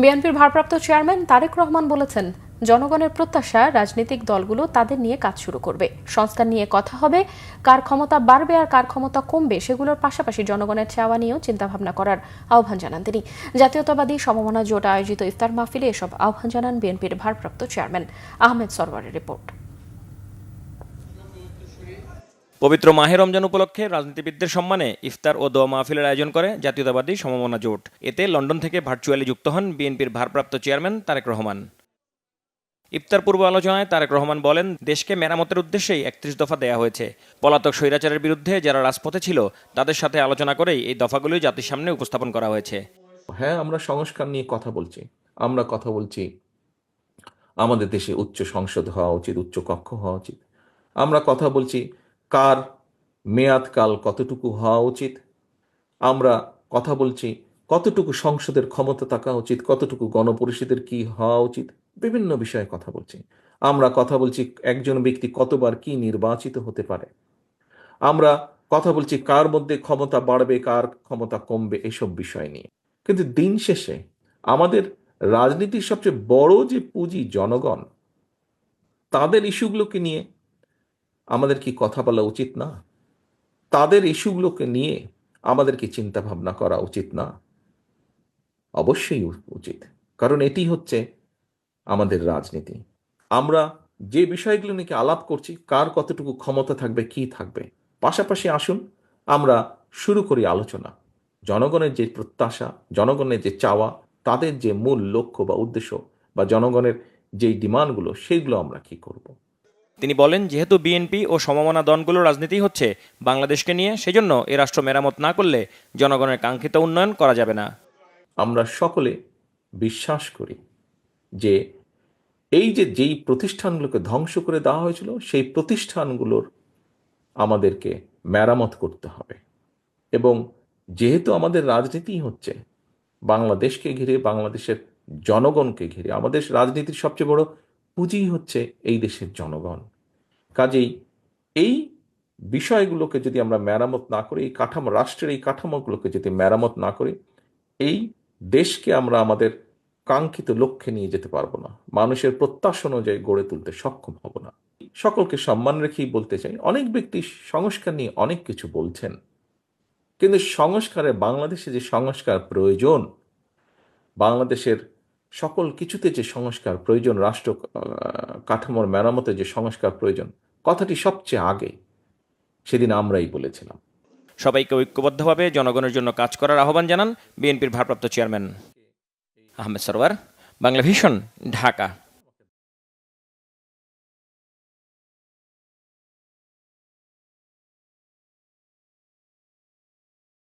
বিএনপির ভারপ্রাপ্ত চেয়ারম্যান তারেক রহমান বলেছেন, জনগণের প্রত্যাশা রাজনৈতিক দলগুলো তাদের নিয়ে কাজ শুরু করবে। সংস্কার নিয়ে কথা হবে, কার ক্ষমতা বাড়বে আর কার ক্ষমতা কমবে সেগুলোর পাশাপাশি জনগণের চাওয়া নিয়েও চিন্তাভাবনা করার আহ্বান জানান তিনি। জাতীয়তাবাদী সমমনা জোট আয়োজিত ইফতার মাহফিলে এসব আহ্বান জানান বিএনপির ভারপ্রাপ্ত চেয়ারম্যান। আহমেদ সরওয়ারের রিপোর্ট। পবিত্র মাহে রমজান উপলক্ষে রাজনীতিবিদদের সম্মানে ইফতার ও দোয়া মাহফিলের আয়োজন করে জাতীয়তাবাদী সমমনা জোট। এতে লন্ডন থেকে ভার্চুয়ালি যুক্ত হন বিএনপির ভারপ্রাপ্ত চেয়ারম্যান তারেক রহমান। ইফতার পূর্ব আলোচনায় তারেক রহমান বলেন, দেশকে মেরামতের উদ্দেশ্যেই ৩১ দফা দেয়া হয়েছে। পলাতক স্বৈরাচারের বিরুদ্ধে যারা রাজপথে ছিল তাদের সাথে আলোচনা করেই এই দফাগুলি জাতির সামনে উপস্থাপন করা হয়েছে। হ্যাঁ, আমরা সংস্কার নিয়ে কথা বলছি। আমরা কথা বলছি আমাদের দেশে উচ্চ সংসদ হওয়া উচিত, উচ্চ কক্ষ হওয়া উচিত। আমরা কথা বলছি কার মেয়াদকাল কতটুকু হওয়া উচিত। আমরা কথা বলছি কতটুকু সংসদের ক্ষমতা থাকা উচিত, কতটুকু গণপরিষদের কি হওয়া উচিত। বিভিন্ন বিষয়ে কথা বলছি। আমরা কথা বলছি একজন ব্যক্তি কতবার কি নির্বাচিত হতে পারে। আমরা কথা বলছি কার মধ্যে ক্ষমতা বাড়বে, কার ক্ষমতা কমবে, এসব বিষয় নিয়ে। কিন্তু দিন শেষে আমাদের রাজনীতির সবচেয়ে বড় যে পুঁজি জনগণ, তাদের ইস্যুগুলোকে নিয়ে আমাদের কি কথা বলা উচিত না? তাদের ইস্যুগুলোকে নিয়ে আমাদের কি চিন্তা ভাবনা করা উচিত না? অবশ্যই উচিত, কারণ এটি হচ্ছে আমাদের রাজনীতি। আমরা যে বিষয়গুলো নিয়ে আলাপ করছি, কার কতটুকু ক্ষমতা থাকবে, কি থাকবে, পাশাপাশি আসুন আমরা শুরু করি আলোচনা। জনগণের যে প্রত্যাশা, জনগণের যে চাওয়া, তাদের যে মূল লক্ষ্য বা উদ্দেশ্য বা জনগণের যেই ডিমান্ডগুলো, সেইগুলো আমরা কি করব। তিনি বলেন, যেহেতু বিএনপি ও সমমনা দলগুলোর রাজনীতি হচ্ছে বাংলাদেশকে নিয়ে, সেজন্য এ রাষ্ট্র মেরামত না করলে জনগণের কাঙ্ক্ষিত উন্নয়ন করা যাবে না। আমরা সকলে বিশ্বাস করি যে এই যেই প্রতিষ্ঠানগুলোকে ধ্বংস করে দেওয়া হয়েছিল, সেই প্রতিষ্ঠানগুলোর আমাদেরকে মেরামত করতে হবে। এবং যেহেতু আমাদের রাজনীতি হচ্ছে বাংলাদেশকে ঘিরে, বাংলাদেশের জনগণকে ঘিরে, আমাদের রাজনীতির সবচেয়ে বড় পুঁজি হচ্ছে এই দেশের জনগণ। কাজেই এই বিষয়গুলোকে যদি আমরা মেরামত না করি, এই কাঠামো, রাষ্ট্রের এই কাঠামোগুলোকে যদি মেরামত না করি, এই দেশকে আমরা আমাদের কাঙ্ক্ষিত লক্ষ্যে নিয়ে যেতে পারবো না, মানুষের প্রত্যাশা অনুযায়ী গড়ে তুলতে সক্ষম হব না। সকলকে সম্মান রেখেই বলতে চাই, অনেক ব্যক্তি সংস্কার নিয়ে অনেক কিছু বলছেন, কিন্তু সংস্কারে বাংলাদেশে যে সংস্কার প্রয়োজন, বাংলাদেশের সকল কিছুতে যে সংস্কার প্রয়োজন, রাষ্ট্র কাঠামোর মেরামতে যে সংস্কার প্রয়োজন, কথাটি সবচেয়ে আগে সেদিন আমরাই বলেছিলাম। সবাইকে ঐক্যবদ্ধভাবে জনগণের জন্য কাজ করার আহ্বান জানান বিএনপির ভারপ্রাপ্ত চেয়ারম্যান। আহমেদ সরওয়ার, বাংলা ভিশন, ঢাকা।